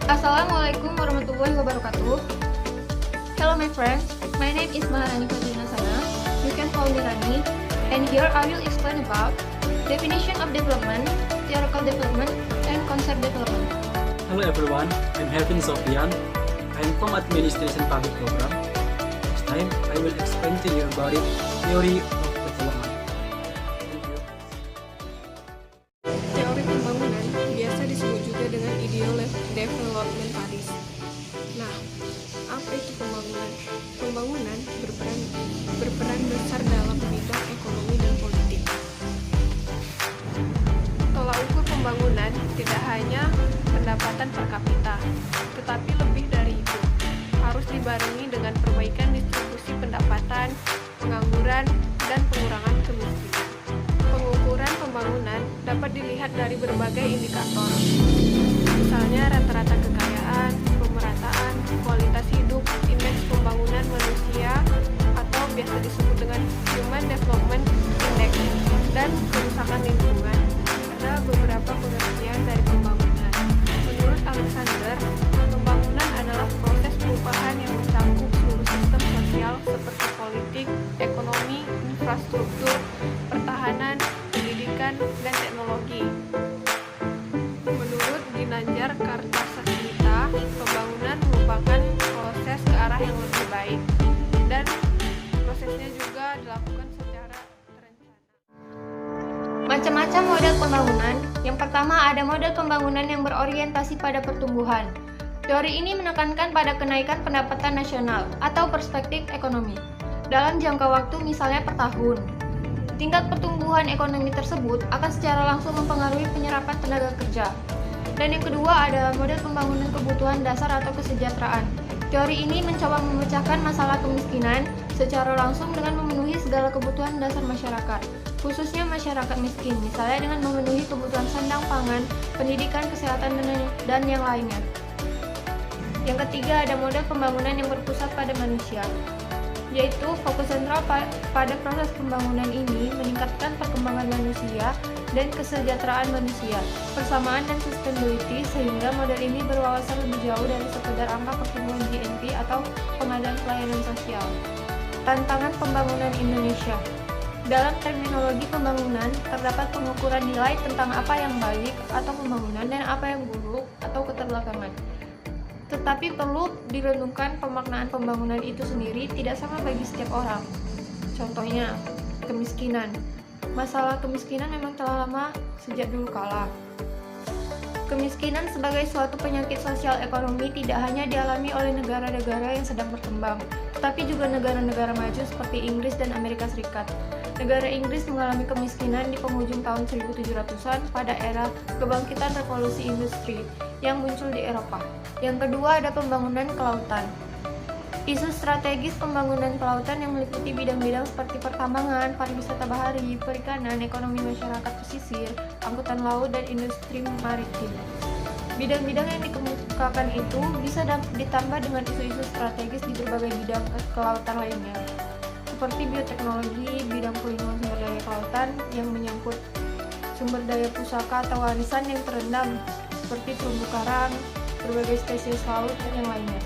Assalamualaikum warahmatullahi wabarakatuh. Hello my friends, my name is Maharani Fatina Sana. You can call me Rani. And here I will explain about definition of development, theoretical development, and concept development. Hello everyone, I'm Hervin Sofian. I'm from Administration Public Program. This time I will explain to you about it, theory of development. Thank you. Teori pembangunan biasa disebut juga dengan ideal developmentalis. Nah, apa itu pembangunan? Pembangunan berperan besar dalam bidang ekonomi dan politik. Tolak ukur pembangunan tidak hanya pendapatan per kapita, tetapi lebih dari itu. Harus dibarengi dengan perbaikan distribusi pendapatan, pengangguran, dan pengurangan kemiskinan. Pengukuran pembangunan dapat dilihat dari berbagai indikator, misalnya rata-rata kekayaan, pemerataan, kualitas hidup, indeks pembangunan manusia atau biasa disebut dengan Human Development Index, dan kerusakan lingkungan. Ada beberapa pengertian dari pembangunan. Menurut Alexander, pembangunan adalah proses perubahan yang mencakup seluruh sistem sosial seperti politik, ekonomi, infrastruktur, pertahanan, pendidikan, dan teknologi. Menurut Ginanjar Kartasasmita, pembangunan merupakan proses ke arah yang lebih baik, dan prosesnya juga dilakukan secara terencana. Macam-macam model pembangunan. Yang pertama ada model pembangunan yang berorientasi pada pertumbuhan. Teori ini menekankan pada kenaikan pendapatan nasional atau perspektif ekonomi dalam jangka waktu misalnya per tahun. Tingkat pertumbuhan ekonomi tersebut akan secara langsung mempengaruhi penyerapan tenaga kerja. Dan yang kedua adalah model pembangunan kebutuhan dasar atau kesejahteraan. Teori ini mencoba memecahkan masalah kemiskinan secara langsung dengan memenuhi segala kebutuhan dasar masyarakat, khususnya masyarakat miskin, misalnya dengan memenuhi kebutuhan sandang pangan, pendidikan, kesehatan, dan yang lainnya. Yang ketiga ada model pembangunan yang berpusat pada manusia, yaitu fokus sentral pada proses pembangunan ini meningkatkan perkembangan manusia dan kesejahteraan manusia, persamaan dan sustainability, sehingga model ini berwawasan lebih jauh dari sekedar angka pertumbuhan GNP atau pengadaan pelayanan sosial. Tantangan pembangunan Indonesia. Dalam terminologi pembangunan, terdapat pengukuran nilai tentang apa yang baik atau pembangunan dan apa yang buruk atau keterbelakangan. Tetapi perlu direnungkan pemaknaan pembangunan itu sendiri tidak sama bagi setiap orang. Contohnya, kemiskinan. Masalah kemiskinan memang telah lama sejak dulu kala. Kemiskinan sebagai suatu penyakit sosial ekonomi tidak hanya dialami oleh negara-negara yang sedang berkembang, tetapi juga negara-negara maju seperti Inggris dan Amerika Serikat. Negara Inggris mengalami kemiskinan di penghujung tahun 1700-an pada era kebangkitan revolusi industri yang muncul di Eropa. Yang kedua ada pembangunan kelautan. Isu strategis pembangunan kelautan yang meliputi bidang-bidang seperti pertambangan, pariwisata bahari, perikanan, ekonomi masyarakat pesisir, angkutan laut, dan industri maritim. Bidang-bidang yang dikemukakan itu bisa ditambah dengan isu-isu strategis di berbagai bidang kelautan lainnya, seperti bioteknologi, bidang pelindungan sumber daya kelautan yang menyangkut sumber daya pusaka atau warisan yang terendam, seperti terumbu karang, berbagai spesies laut, dan yang lainnya.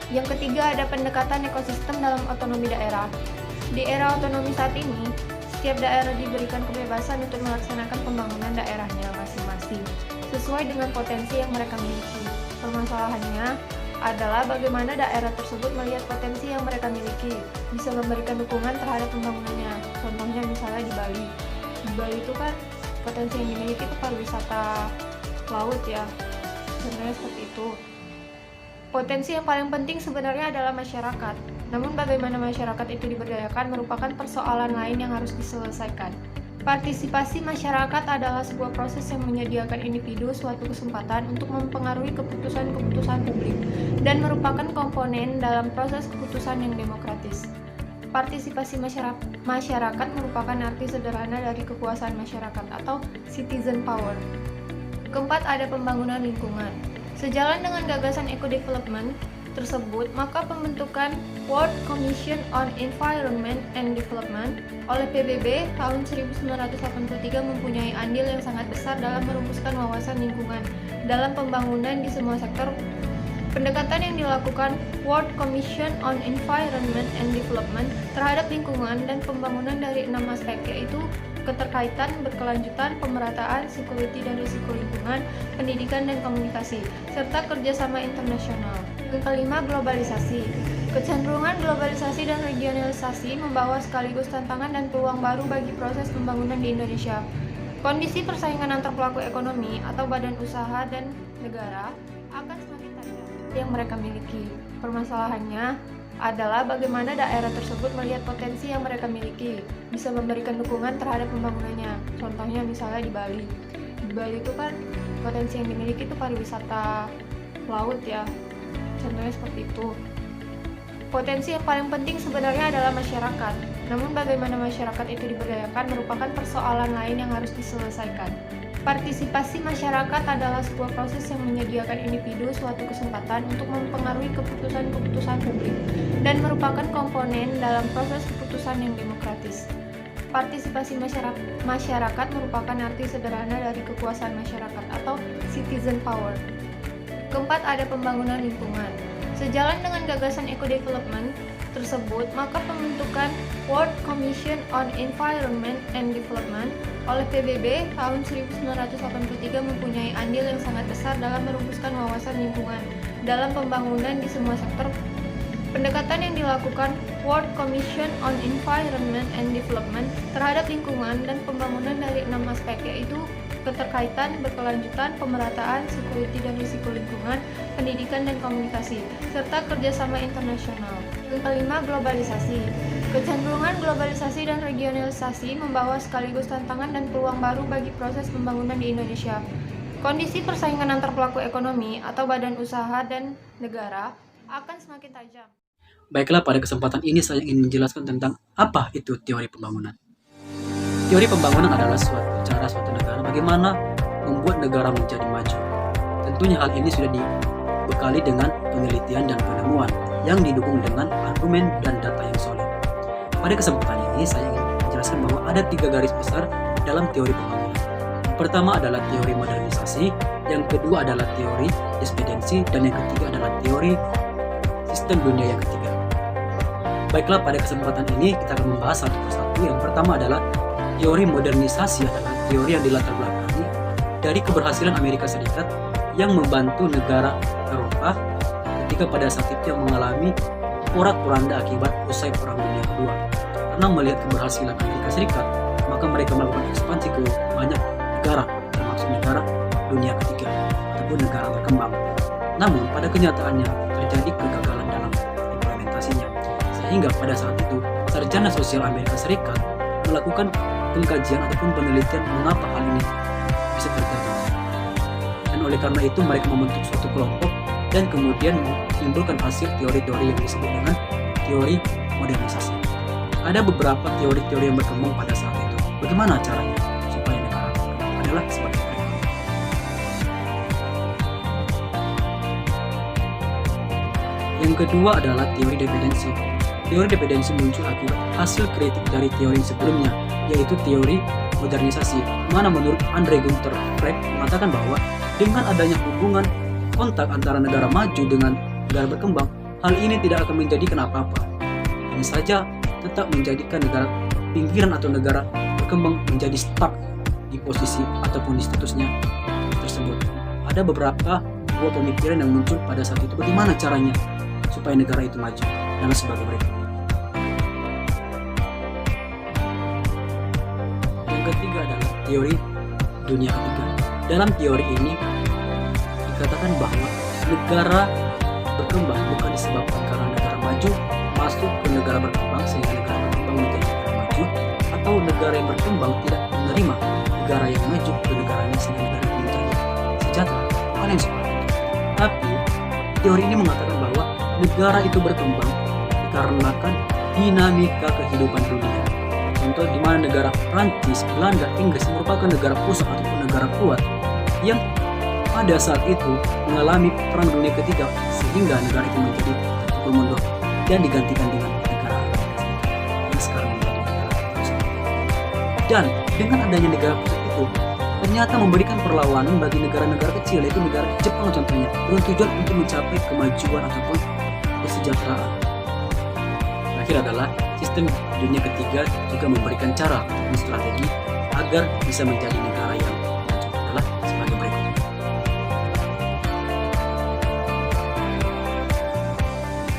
Yang ketiga ada pendekatan ekosistem dalam otonomi daerah. Di era otonomi saat ini, setiap daerah diberikan kebebasan untuk melaksanakan pembangunan daerahnya masing-masing, sesuai dengan potensi yang mereka miliki. Permasalahannya adalah bagaimana daerah tersebut melihat potensi yang mereka miliki, bisa memberikan dukungan terhadap pembangunannya. Contohnya misalnya di Bali. Di Bali itu kan potensi yang dimiliki itu pariwisata laut ya, sebenarnya seperti itu. Potensi yang paling penting sebenarnya adalah masyarakat. Namun bagaimana masyarakat itu diberdayakan merupakan persoalan lain yang harus diselesaikan. Partisipasi masyarakat adalah sebuah proses yang menyediakan individu suatu kesempatan untuk mempengaruhi keputusan-keputusan publik dan merupakan komponen dalam proses keputusan yang demokratis. Partisipasi masyarakat merupakan arti sederhana dari kekuasaan masyarakat atau citizen power. Keempat ada pembangunan lingkungan. Sejalan dengan gagasan eco-development, tersebut, maka pembentukan World Commission on Environment and Development oleh PBB tahun 1983 mempunyai andil yang sangat besar dalam merumuskan wawasan lingkungan dalam pembangunan di semua sektor. Pendekatan yang dilakukan World Commission on Environment and Development terhadap lingkungan dan pembangunan dari 6 aspek, yaitu keterkaitan, berkelanjutan, pemerataan, security dan risiko lingkungan, pendidikan dan komunikasi, serta kerjasama internasional. Yang kelima, globalisasi. Kecenderungan globalisasi dan regionalisasi membawa sekaligus tantangan dan peluang baru bagi proses pembangunan di Indonesia. Kondisi persaingan antar pelaku ekonomi atau badan usaha dan negara akan semakin tajam yang mereka miliki. Permasalahannya adalah bagaimana daerah tersebut melihat potensi yang mereka miliki, bisa memberikan dukungan terhadap pembangunannya. Contohnya misalnya di Bali. Di Bali itu kan potensi yang dimiliki itu pariwisata laut ya. Contohnya seperti itu. Potensi yang paling penting sebenarnya adalah masyarakat. Namun bagaimana masyarakat itu diberdayakan merupakan persoalan lain yang harus diselesaikan. Partisipasi masyarakat adalah sebuah proses yang menyediakan individu suatu kesempatan untuk mempengaruhi keputusan-keputusan publik dan merupakan komponen dalam proses keputusan yang demokratis. Partisipasi masyarakat merupakan arti sederhana dari kekuasaan masyarakat atau citizen power. Keempat, ada pembangunan lingkungan. Sejalan dengan gagasan eco-development tersebut, maka pembentukan World Commission on Environment and Development oleh PBB tahun 1983 mempunyai andil yang sangat besar dalam merumuskan wawasan lingkungan dalam pembangunan di semua sektor. Pendekatan yang dilakukan World Commission on Environment and Development terhadap lingkungan dan pembangunan dari 6 aspek, yaitu keterkaitan, berkelanjutan, pemerataan, security dan risiko lingkungan, pendidikan dan komunikasi, serta kerjasama internasional. Yang kelima, globalisasi. Kecenderungan globalisasi dan regionalisasi membawa sekaligus tantangan dan peluang baru bagi proses pembangunan di Indonesia. Kondisi persaingan antar pelaku ekonomi atau badan usaha dan negara akan semakin tajam. Baiklah, pada kesempatan ini saya ingin menjelaskan tentang apa itu teori pembangunan. Teori pembangunan adalah suatu negara bagaimana membuat negara menjadi maju. Tentunya hal ini sudah dibekali dengan penelitian dan penemuan yang didukung dengan argumen dan data yang solid. Pada kesempatan ini saya ingin menjelaskan bahwa ada 3 garis besar dalam teori pembangunan. Yang pertama adalah teori modernisasi, yang kedua adalah teori despendensi, dan yang ketiga adalah teori sistem dunia yang ketiga. Baiklah, pada kesempatan ini kita akan membahas satu persatu. Yang pertama adalah teori modernisasi, adalah teori yang dilatar belakangi dari keberhasilan Amerika Serikat yang membantu negara Eropa ketika pada saat itu yang mengalami porak-poranda akibat usai Perang Dunia Kedua. Karena melihat keberhasilan Amerika Serikat, maka mereka melakukan ekspansi ke banyak negara, termasuk negara dunia ketiga ataupun negara berkembang. Namun pada kenyataannya terjadi kegagalan dalam implementasinya, sehingga pada saat itu sarjana sosial Amerika Serikat melakukan pengkajian ataupun penelitian mengapa hal ini bisa terjadi. Dan oleh karena itu mereka membentuk suatu kelompok dan kemudian menimbulkan hasil teori-teori yang disebut dengan teori modernisasi. Ada beberapa teori-teori yang berkembang pada saat itu. Bagaimana caranya supaya negara berkembang adalah sebagai berikut. Yang kedua adalah teori dependensi. Teori dependensi muncul akibat hasil kritik dari teori sebelumnya, yaitu teori modernisasi, mana menurut Andre Gunther Frank mengatakan bahwa dengan adanya hubungan kontak antara negara maju dengan negara berkembang, hal ini tidak akan menjadikan apa-apa. Hanya saja tetap menjadikan negara pinggiran atau negara berkembang menjadi stuck di posisi ataupun di statusnya tersebut. Ada beberapa buah pemikiran yang muncul pada saat itu, bagaimana caranya supaya negara itu maju, dan sebagai berikut. Yang ketiga adalah teori dunia ketiga. Dalam teori ini dikatakan bahwa negara berkembang bukan disebabkan karena negara maju masuk ke negara berkembang sehingga negara berkembang menjadi negara maju, atau negara yang berkembang tidak menerima negara yang maju ke negaranya sehingga negara itu menjadi sejahtera. Bukan yang seperti itu. Tapi teori ini mengatakan bahwa negara itu berkembang dikarenakan dinamika kehidupan dunia. Contoh di mana negara Prancis, Belanda, Inggris merupakan negara pusat ataupun negara kuat yang pada saat itu mengalami perang dunia ketiga sehingga negara itu menjadi terpukul mundur dan digantikan dengan negara Amerika Serikat yang sekarang menjadi negara pusat. Dan dengan adanya negara pusat itu ternyata memberikan perlawanan bagi negara-negara kecil, yaitu negara Jepang contohnya, dengan tujuan untuk mencapai kemajuan ataupun kesejahteraan. Terakhir adalah sistem dunia ketiga juga memberikan cara dan strategi agar bisa menjadi negara yang maju adalah sebagai berikut.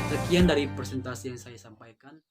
Sekian dari presentasi yang saya sampaikan.